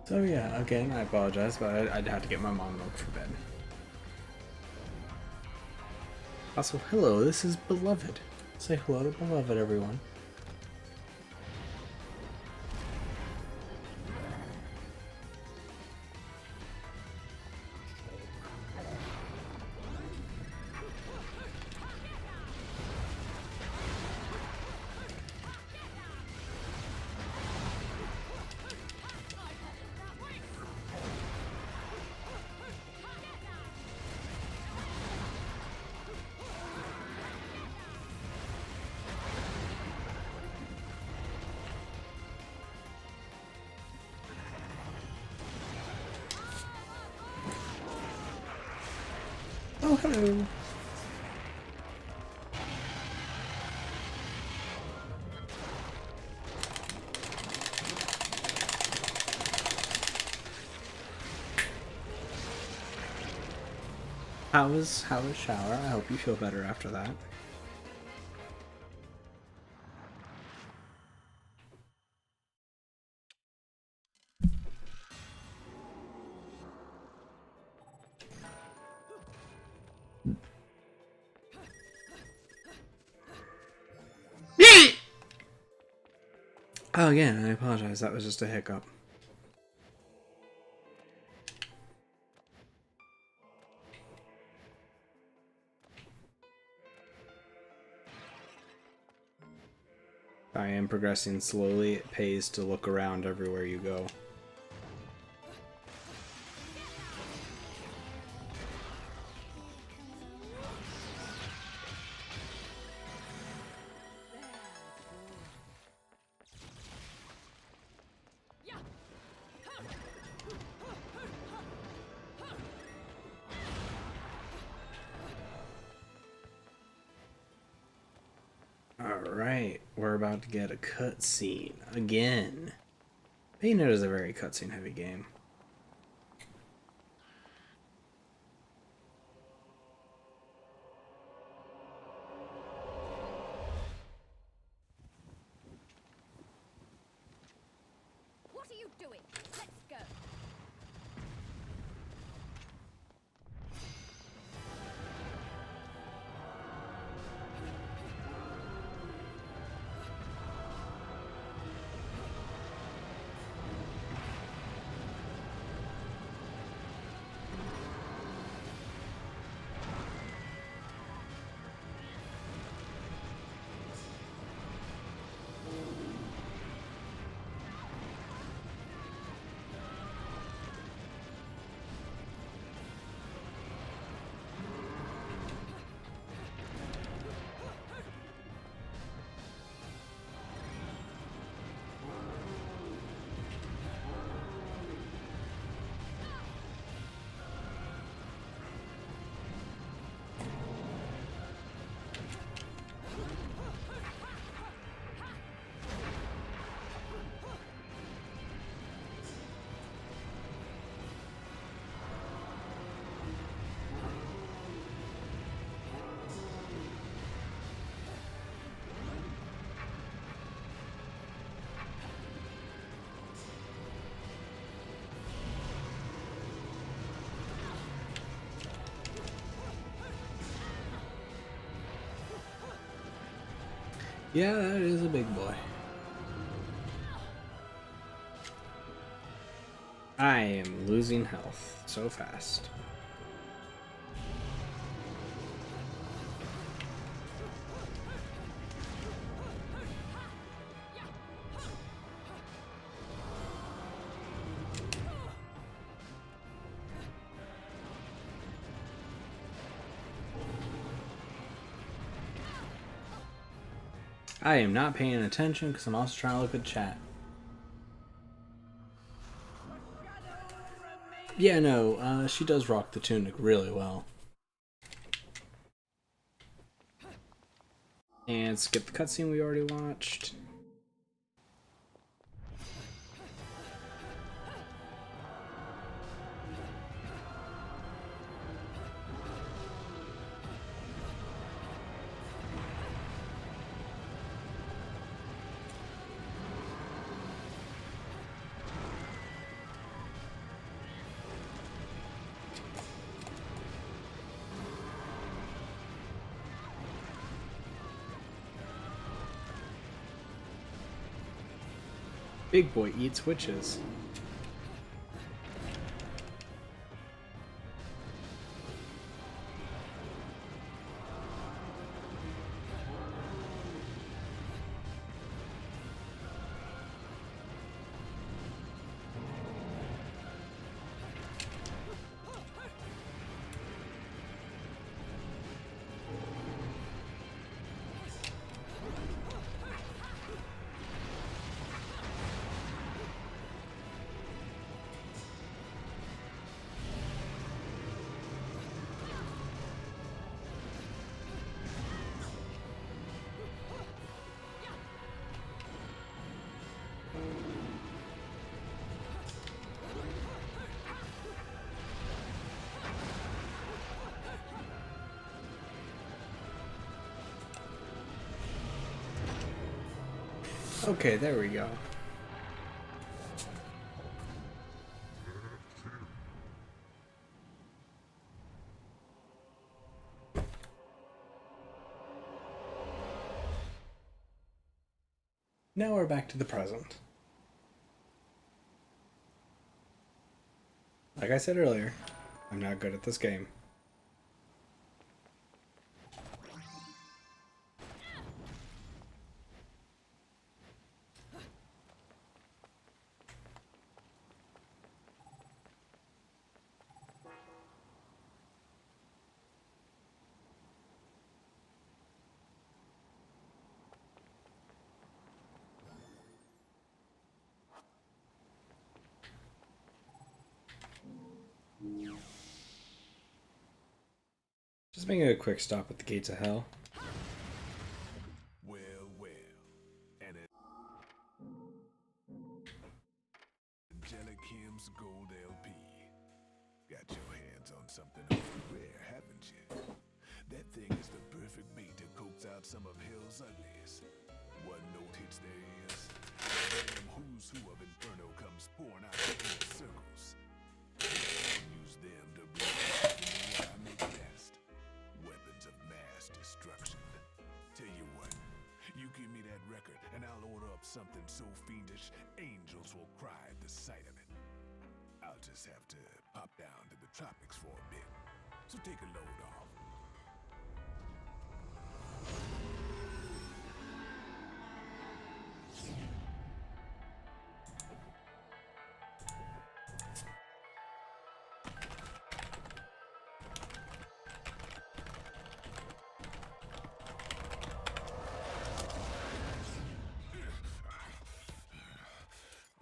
So yeah, again, I apologize, but I'd have to get my mom milk for bed. Also, hello, this is Beloved. Say hello to beloved, everyone. Oh, hello. How was shower? I hope you feel better after that. Oh, again, I apologize. That was just a hiccup. I am progressing slowly. It pays to look around everywhere you go. Alright, we're about to get a cutscene again. Bayonetta is a very cutscene heavy game. What are you doing? Let's go. Yeah, that is a big boy. I am losing health so fast. I am not paying attention because I'm also trying to look at chat. Yeah, no, she does rock the tunic really well. And skip the cutscene we already watched. Big boy eats witches. Okay, there we go. Now we're back to the present. Like I said earlier, I'm not good at this game. Just making a quick stop at the gates of hell. Well, and it Angelic Kim's Gold LP. Got your hands on something rare, haven't you? That thing is the perfect bait to coax out some of hell's ugliest. One note hits their ears, the damn who's who of Inferno comes pouring out in circles. Use them to bring what I make best. Weapons of mass destruction. Tell you what, you give me that record and I'll order up something so fiendish, angels will cry at the sight of it. I'll just have to pop down to the tropics for a bit. So take a load off.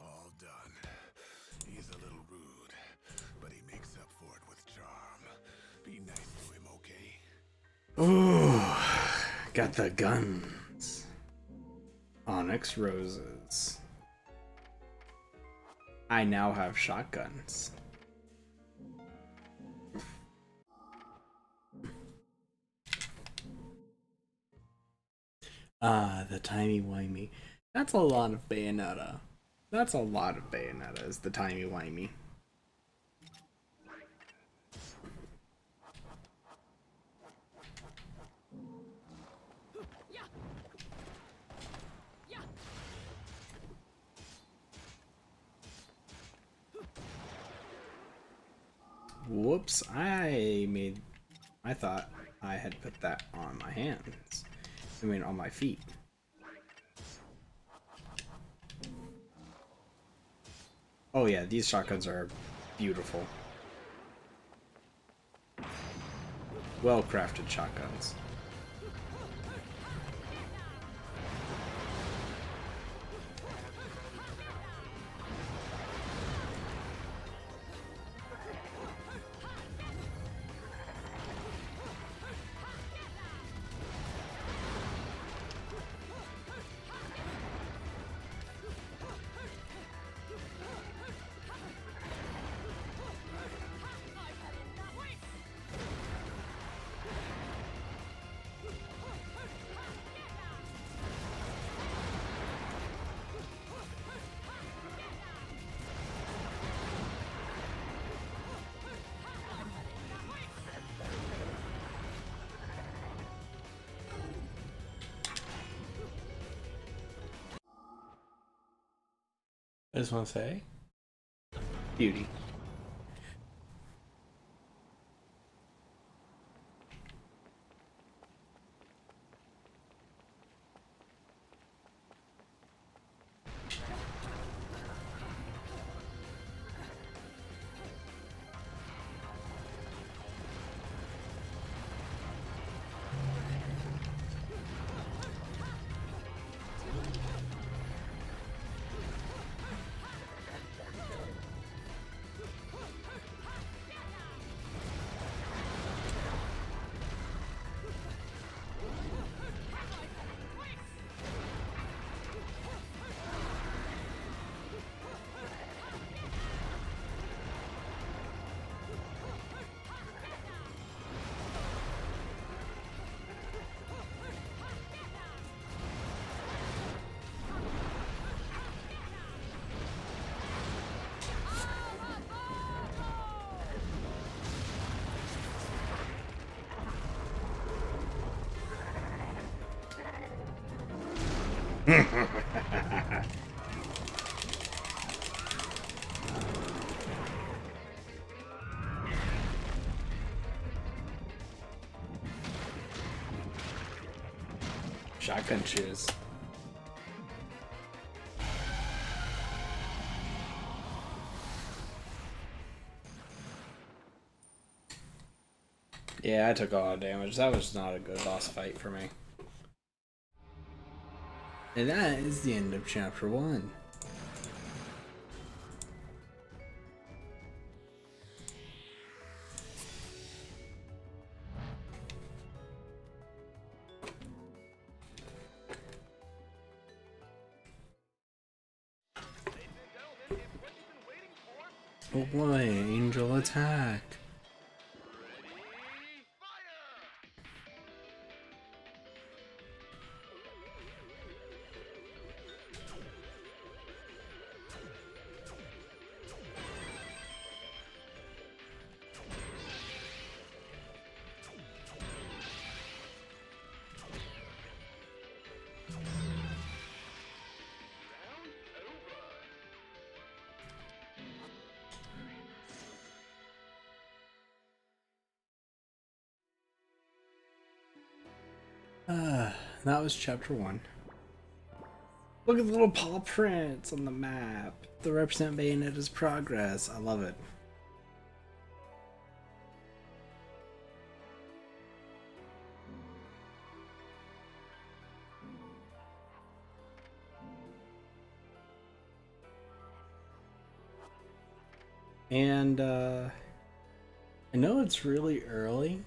All done. He's a little rude, but he makes up for it with charm. Be nice to him, okay? Ooh, got the guns. Onyx roses. I now have shotguns. Ah, the timey-wimey. That's a lot of Bayonetta. That's a lot of Bayonetta, is the timey-wimey. Whoops, I thought I had put that on my hands. I mean, on my feet. Oh yeah, these shotguns are beautiful. Well-crafted shotguns. just want to say, beauty. Shotgun shoes. Yeah, I took a lot of damage. That was not a good boss fight for me. And that is the end of chapter 1. Oh boy, angel attack. That was chapter 1. Look at the little paw prints on the map. They represent Bayonetta's progress. I love it. And I know it's really early,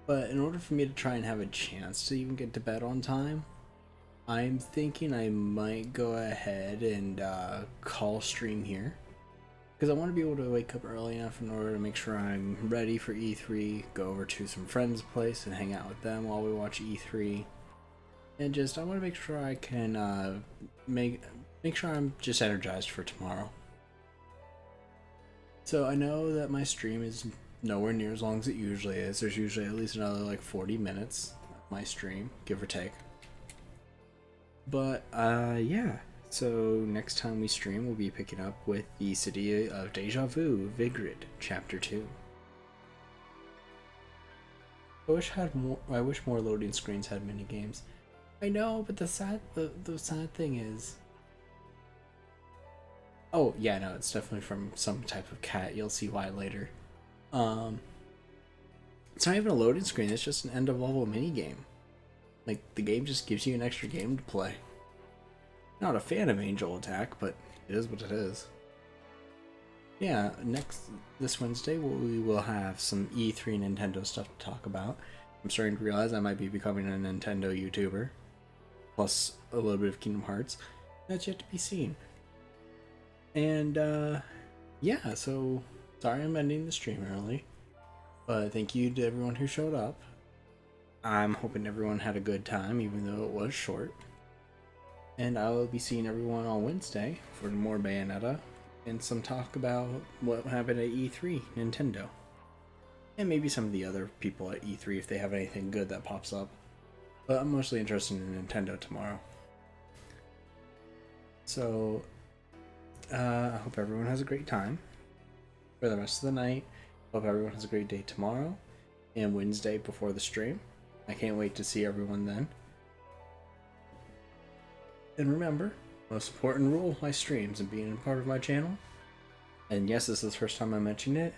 but in order for me to try and have a chance to even get to bed on time, I'm thinking I might go ahead and call stream here. Because I want to be able to wake up early enough in order to make sure I'm ready for E3, go over to some friends' place and hang out with them while we watch E3. And just, I want to make sure I can make sure I'm just energized for tomorrow. So I know that my stream is nowhere near as long as it usually is. There's usually at least another like 40 minutes of my stream, give or take. But yeah, so next time we stream we'll be picking up with the City of Deja Vu, Vigrid, Chapter 2. I wish more loading screens had mini games. I know, but the sad thing is, oh yeah, no, it's definitely from some type of cat. You'll see why later. It's not even a loading screen. It's just an end of level mini game. Like the game just gives you an extra game to play. Not a fan of Angel Attack, but it is what it is. Yeah, this Wednesday we will have some E3 Nintendo stuff to talk about. I'm starting to realize I might be becoming a Nintendo YouTuber, plus a little bit of Kingdom Hearts. That's yet to be seen. And yeah, so sorry I'm ending the stream early, but thank you to everyone who showed up. I'm hoping everyone had a good time, even though it was short. And I will be seeing everyone on Wednesday for more Bayonetta and some talk about what happened at E3 Nintendo. And maybe some of the other people at E3 if they have anything good that pops up. But I'm mostly interested in Nintendo tomorrow. So, I hope everyone has a great time for the rest of the night. Hope everyone has a great day tomorrow and Wednesday before the stream. I can't wait to see everyone then. And remember, most important rule of my streams and being a part of my channel, and yes, this is the first time I mentioned it,